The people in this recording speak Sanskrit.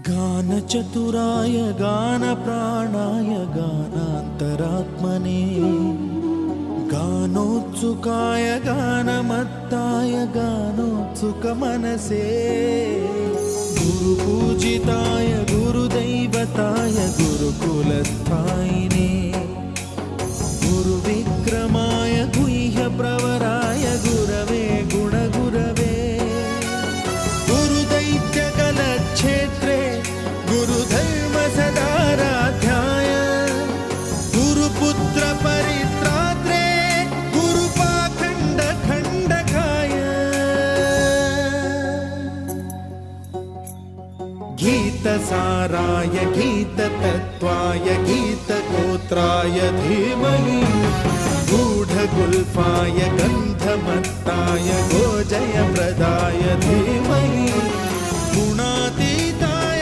गानचतुराय गानप्राणाय गानान्तरात्मने गानोत्सुकाय गानमत्ताय गानोत्सुकमनसे गुरुपूजिताय गुरुदैवताय गुरुकुलस्थायिने गुरुविक्रमाय गुह्यप्रवराय गुरवे गुणगुरवे गुरुदैत्यकलक्षेत्रे गुरुधर्मसदाराध्याय गुरुपुत्रपरित्रात्रे गुरुपाखण्डखण्डकाय गीतसाराय गीततत्त्वाय गीतगोत्राय धीमहि गूढगुल्फाय गन्धमत्ताय गोजयप्रदाय धीमहि